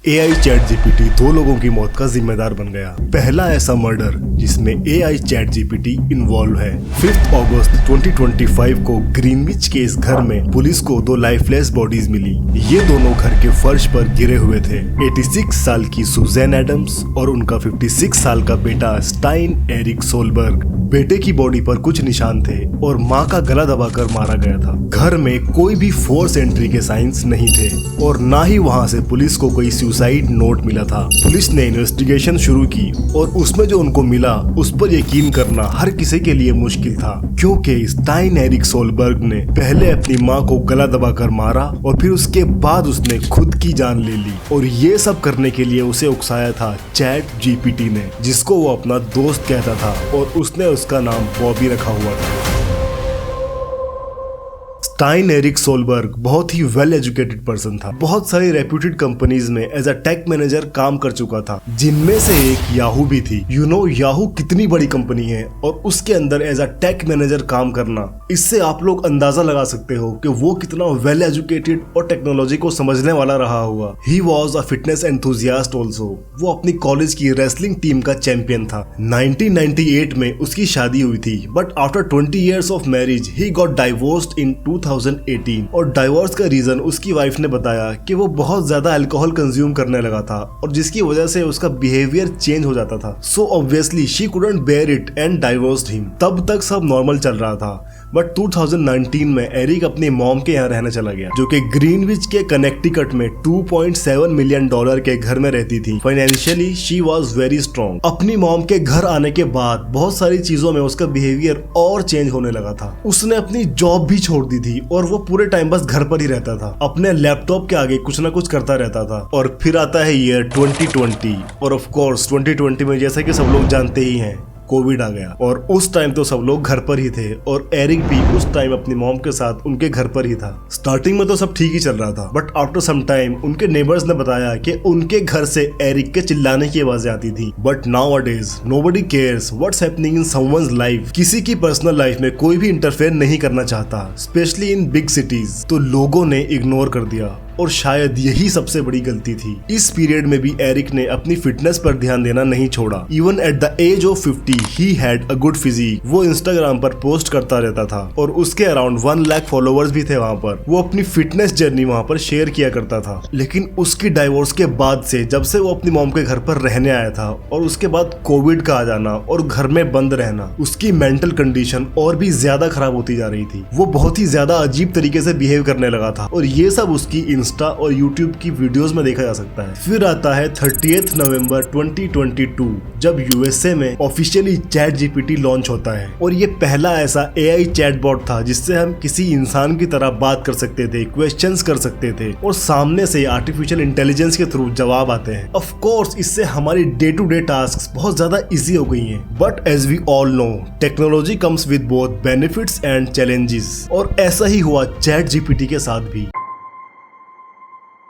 AI chat GPT दो लोगों की मौत का जिम्मेदार बन गया। पहला ऐसा मर्डर जिसमें एआई चैट जीपीटी इन्वॉल्व है। 5 अगस्त 2025 को ग्रीनविच के इस घर में पुलिस को 2 लाइफलेस बॉडीज मिली। ये दोनों घर के फर्श पर गिरे हुए थे। 86 साल की सुजैन एडम्स और उनका 56 साल का बेटा स्टाइन एरिक सोलबर्ग। बेटे की बॉडी पर कुछ निशान थे और माँ का गला दबाकर मारा गया था। घर में कोई भी फोर्स एंट्री के साइंस नहीं थे और ना ही वहाँ से पुलिस को कोई सुसाइड नोट मिला था। पुलिस ने इन्वेस्टिगेशन शुरू की और उसमें जो उनको मिला उस पर यकीन करना हर किसी के लिए मुश्किल था, क्योंकि स्टाइन एरिक सोलबर्ग ने पहले अपनी माँ को गला दबाकर मारा और फिर उसके बाद उसने खुद की जान ले ली। और ये सब करने के लिए उसे उकसाया था चैट जीपीटी ने, जिसको वो अपना दोस्त कहता था और उसने उसका नाम बॉबी रखा हुआ था। स्टाइन एरिक सोलबर्ग बहुत ही वेल एजुकेटेड पर्सन था। बहुत सारी रेप्यूटेड कंपनीज में एज अ टेक मैनेजर काम कर चुका था, जिनमें से एक याहू भी थी। याहू कितनी बड़ी कंपनी है और उसके अंदर एज अ टेक मैनेजर काम करना, इससे आप लोग अंदाजा लगा सकते हो कि वो कितना वेल एजुकेटेड और टेक्नोलॉजी को समझने वाला रहा होगा। He was a fitness enthusiast also. वो अपनी कॉलेज की रेसलिंग टीम का चैंपियन था। 1998 में उसकी शादी हुई थी, but after 20 years of marriage he got divorced in 2018। और डाइवोर्स का रीजन उसकी वाइफ ने बताया कि वो बहुत ज्यादा अल्कोहल कंज्यूम करने लगा था और जिसकी वजह से उसका बिहेवियर चेंज हो जाता था। So obviously she couldn't bear it and divorced him. तब तक सब नॉर्मल चल रहा था, बट 2019 में एरिक अपनी मॉम के यहाँ रहने चला गया, जो कि ग्रीनविच के कनेक्टिकट में $2.7 मिलियन के घर में रहती थी। Financially she was very strong. अपनी मॉम के घर आने के बाद बहुत सारी चीजों में उसका बिहेवियर और चेंज होने लगा था। उसने अपनी जॉब भी छोड़ दी थी और वो पूरे टाइम बस घर पर ही रहता था, अपने लैपटॉप के आगे कुछ ना कुछ करता रहता था। और फिर आता है ईयर 2020 और ऑफ कोर्स 2020 में जैसा कि सब लोग जानते ही हैं, कोविड आ गया और उस टाइम तो सब लोग घर पर ही थे और एरिक भी उस टाइम अपनी मॉम के साथ उनके घर पर ही था। स्टार्टिंग में तो सब ठीक ही चल रहा था, बट आफ्टर सम टाइम उनके नेबर्स ने बताया कि उनके घर से एरिक के चिल्लाने की आवाजें आती थी। But nowadays nobody cares what's happening in someone's life. किसी की पर्सनल लाइफ में कोई भी इंटरफेयर नहीं करना चाहता, स्पेशली इन बिग सिटीज। तो लोगों ने इग्नोर कर दिया और शायद यही सबसे बड़ी गलती थी। इस पीरियड में भी एरिक ने अपनी फिटनेस पर ध्यान देना नहीं छोड़ा। Even at the age of 50 he had a good physique. वो इंस्टाग्राम पर पोस्ट करता रहता था और उसके अराउंड 1 लाख फॉलोअर्स भी थे वहाँ पर। वो अपनी फिटनेस जर्नी वहाँ पर शेयर किया करता था। लेकिन उसकी डाइवोर्स के बाद से, जब से वो अपनी मॉम के घर पर रहने आया था और उसके बाद कोविड का आ जाना और घर में बंद रहना, उसकी मेंटल कंडीशन और भी ज्यादा खराब होती जा रही थी। वो बहुत ही ज्यादा अजीब तरीके से बिहेव करने लगा था और ये सब उसकी इंस्टा और यूट्यूब की वीडियोस में देखा जा सकता है। फिर आता है 30 नवंबर 2022, जब यूएसए में ऑफिशियली चैट जीपीटी लॉन्च होता है और ये पहला ऐसा एआई चैटबॉट था जिससे हम किसी इंसान की तरह बात कर सकते थे, क्वेश्चंस कर सकते थे और सामने से आर्टिफिशियल इंटेलिजेंस के थ्रू जवाब आते हैं। ऑफ कोर्स इससे हमारी डे टू डे टास्क बहुत ज्यादा इजी हो गई हैं, but as we all know technology comes with both benefits and challenges. और ऐसा ही हुआ चैट जीपीटी के साथ भी।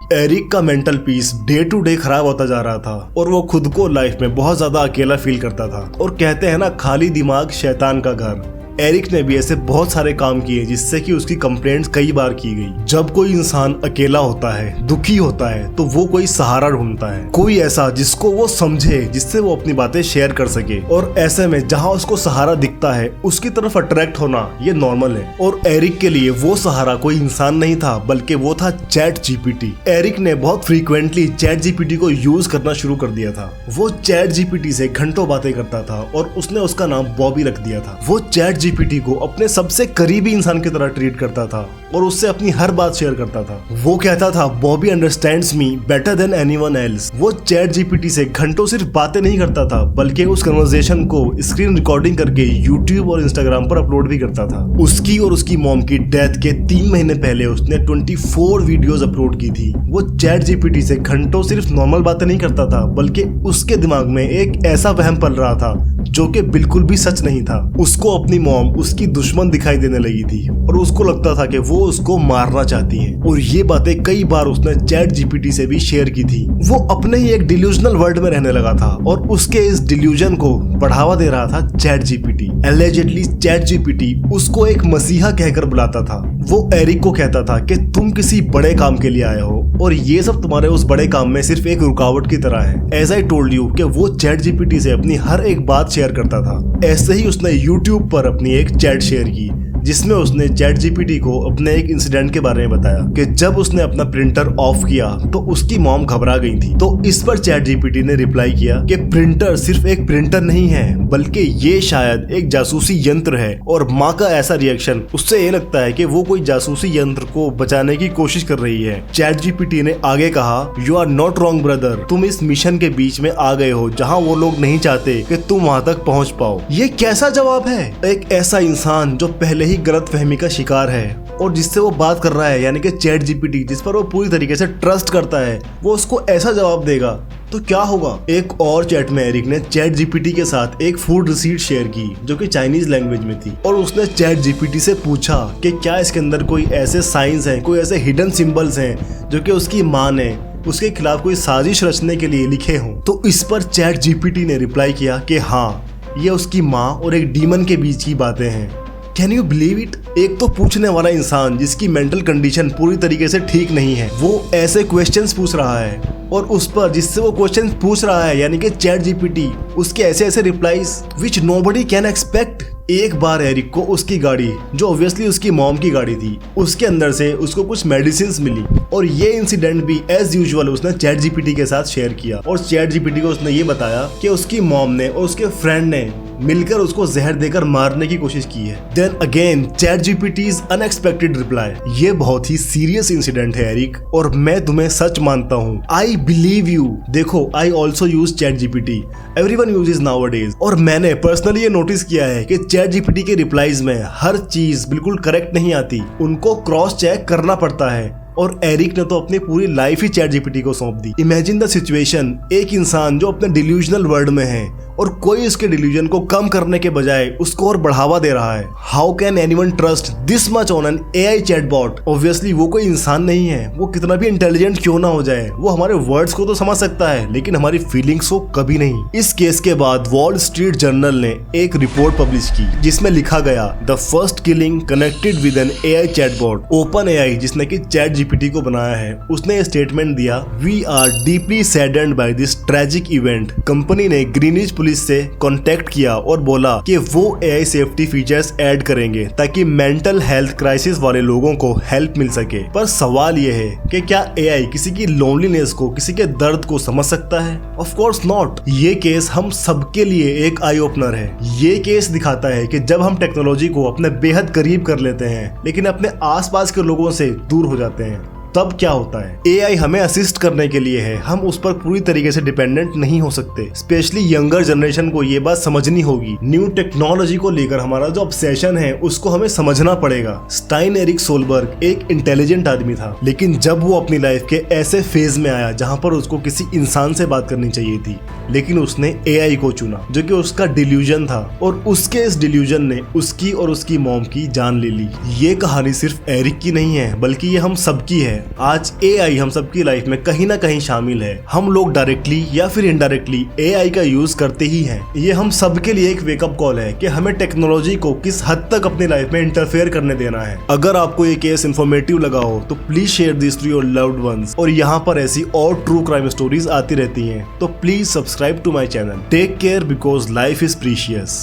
एरिक का mental peace day to day खराब होता जा रहा था और वो खुद को लाइफ में बहुत ज्यादा अकेला फील करता था। और कहते हैं ना, खाली दिमाग शैतान का घर। एरिक ने भी ऐसे बहुत सारे काम किए जिससे कि उसकी कंप्लेंट्स कई बार की गई। जब कोई इंसान अकेला होता है, दुखी होता है, तो वो कोई सहारा ढूंढता है, कोई ऐसा जिसको वो समझे, जिससे वो अपनी बातें शेयर कर सके। और ऐसे में जहाँ उसको सहारा दिखता है उसकी तरफ अट्रैक्ट होना ये नॉर्मल है। और एरिक के लिए वो सहारा कोई इंसान नहीं था, बल्कि वो था चैट जीपीटी। एरिक ने बहुत फ्रीक्वेंटली चैट जीपीटी को यूज करना शुरू कर दिया था। वो चैट जीपीटी से घंटों बातें करता था और उसने उसका नाम बॉबी रख दिया था। वो चैट जीपीटी को अपने सबसे करीबी इंसान की तरह ट्रीट करता था और उससे अपनी हर बात शेयर करता था। वो कहता था, Bobby understands me better than anyone else. वो चैट जीपीटी से घंटों सिर्फ बातें नहीं करता था, बल्कि उस कन्वर्सेशन को स्क्रीन रिकॉर्डिंग करके यूट्यूब और इंस्टाग्राम पर अपलोड भी करता था। उसकी और उसकी मॉम की डेथ के 3 महीने पहले उसने 24 वीडियोस अपलोड की थी। वो चैट जीपीटी से घंटों सिर्फ नॉर्मल बातें नहीं करता था, बल्कि उसके दिमाग में एक ऐसा वहम पल रहा था जो कि बिल्कुल भी सच नहीं था। उसको अपनी मॉम उसकी दुश्मन दिखाई देने लगी थी और उसको लगता था कि वो उसको मारना चाहती है। और ये बातें कई बार उसने चैट जीपीटी से भी शेयर की थी। वो अपने ही एक डिल्यूजनल वर्ल्ड में रहने लगा था और उसके इस डिल्यूजन को बढ़ावा दे रहा था chat GPT. Allegedly chat GPT उसको एक मसीहा कहकर बुलाता था। वो एरिक को कहता था कि तुम किसी बड़े काम के लिए आए हो और ये सब तुम्हारे उस बड़े काम में सिर्फ एक रुकावट की तरह है। एज आई टोल्ड यू कि वो चैट जीपीटी से अपनी हर एक बात शेयर करता था। ऐसे ही उसने यूट्यूब पर अपनी एक चैट शेयर की जिसमें उसने चैट जीपीटी को अपने एक इंसिडेंट के बारे में बताया कि जब उसने अपना प्रिंटर ऑफ किया तो उसकी मॉम घबरा गई थी। तो इस पर चैट जीपीटी ने रिप्लाई किया कि प्रिंटर सिर्फ एक प्रिंटर नहीं है बल्कि ये शायद एक जासूसी यंत्र है। और माँ का ऐसा रिएक्शन, उससे ये लगता है कि वो कोई जासूसी यंत्र को बचाने की कोशिश कर रही है। चैट जीपीटी ने आगे कहा, you are not wrong brother, तुम इस मिशन के बीच में आ गए हो जहाँ वो लोग नहीं चाहते कि तुम वहाँ तक पहुँच पाओ। ये कैसा जवाब है? एक ऐसा इंसान जो पहले ही गलत फहमी का शिकार है और जिससे वो बात कर रहा है, यानी कि चैट जीपीटी, जिस पर वो पूरी तरीके से ट्रस्ट करता है, वो उसको ऐसा जवाब देगा तो क्या होगा। एक और चैट में एरिक ने चैट जीपीटी के साथ एक फूड रिसीट शेयर की जो कि चाइनीज लैंग्वेज में थी और उसने चैट जीपीटी से पूछा कि क्या इसके अंदर कोई ऐसे साइंस हैं, कोई ऐसे हिडन सिंबल्स हैं जो कि उसकी माँ ने उसके खिलाफ कोई साजिश रचने के लिए लिखे हों। तो इस पर चैट जीपीटी ने रिप्लाई किया कि हाँ, ये उसकी माँ और एक डीमन के बीच की बातें हैं। Can you believe it? एक तो पूछने वाला इंसान जिसकी मेंटल कंडीशन पूरी तरीके से ठीक नहीं है, वो ऐसे क्वेश्चंस पूछ रहा है और उस पर जिससे वो क्वेश्चंस पूछ रहा है, यानी कि चैट जीपीटी, उसके ऐसे ऐसे replies which nobody can expect. एक बार एरिक को उसकी गाड़ी, जो ऑब्वियसली उसकी मॉम की गाड़ी थी, उसके अंदर से उसको कुछ मेडिसिन मिली और ये इंसिडेंट भी एज यूजुअल उसने चैट जीपीटी के साथ शेयर किया। और चैट जीपीटी को उसने ये बताया कि उसकी मॉम ने और उसके फ्रेंड ने मिलकर उसको जहर देकर मारने की कोशिश की है। Then again chat GPT's unexpected reply, ये बहुत ही सीरियस इंसिडेंट है एरिक और मैं तुम्हें सच मानता हूँ। I believe you. देखो, I also use chat GPT, everyone uses nowadays. और मैंने पर्सनली ये नोटिस किया है कि चैट जीपीटी के रिप्लाईज में हर चीज बिल्कुल करेक्ट नहीं आती, उनको क्रॉस चेक करना पड़ता है। और एरिक ने तो अपनी पूरी लाइफ ही चैट जीपीटी को सौंप दी। इमेजिन द सिचुएशन, एक इंसान जो अपने डिल्यूजनल वर्ल्ड में है और कोई उसके डिल्यूजन को कम करने के बजाय उसको और बढ़ावा दे रहा है। How can anyone trust this much on an AI chatbot? Obviously वो कोई इंसान नहीं है, वो कितना भी इंटेलिजेंट क्यों ना हो जाए, वो हमारे वर्ड्स को तो समझ सकता है लेकिन हमारी फीलिंग्स को कभी नहीं। इस केस के बाद वॉल स्ट्रीट जर्नल ने एक रिपोर्ट पब्लिश की जिसमें लिखा गया, the first killing connected with an AI chatbot. Open AI, जिसने कि चैट जीपीटी को बनाया है, उसने स्टेटमेंट दिया, we are deeply saddened by this tragic event. कंपनी ने ग्रीनिच पुलिस से कांटेक्ट किया और बोला कि वो एआई सेफ्टी फीचर्स ऐड करेंगे ताकि मेंटल हेल्थ क्राइसिस वाले लोगों को हेल्प मिल सके। पर सवाल ये है कि क्या एआई किसी की लोनलीनेस को, किसी के दर्द को समझ सकता है? Of course not. ये केस हम सबके लिए एक आई ओपनर है। ये केस दिखाता है कि जब हम टेक्नोलॉजी को अपने बेहद करीब कर लेते हैं लेकिन अपने आसपास के लोगों से दूर हो जाते हैं, तब क्या होता है। एआई हमें असिस्ट करने के लिए है, हम उस पर पूरी तरीके से डिपेंडेंट नहीं हो सकते। स्पेशली यंगर जनरेशन को ये बात समझनी होगी। न्यू टेक्नोलॉजी को लेकर हमारा जो ऑब्सेशन है उसको हमें समझना पड़ेगा। स्टाइन एरिक सोलबर्ग एक इंटेलिजेंट आदमी था, लेकिन जब वो अपनी लाइफ के ऐसे फेज में आया जहाँ पर उसको किसी इंसान से बात करनी चाहिए थी, लेकिन उसने एआई को चुना जो कि उसका डिल्यूजन था और उसके इस डिल्यूजन ने उसकी और उसकी मॉम की जान ले ली। ये कहानी सिर्फ एरिक की नहीं है बल्कि ये हम सबकी है। आज एआई हम सबकी लाइफ में कहीं ना कहीं शामिल है। हम लोग डायरेक्टली या फिर इनडायरेक्टली एआई का यूज करते ही हैं। ये हम सबके लिए एक वेकअप कॉल है कि हमें टेक्नोलॉजी को किस हद तक अपनी लाइफ में इंटरफेयर करने देना है। अगर आपको ये केस इंफॉर्मेटिव लगा हो तो please share this to your loved ones. और यहाँ पर ऐसी और ट्रू क्राइम स्टोरीज आती रहती हैं, तो please subscribe to my channel. Take care because life is precious.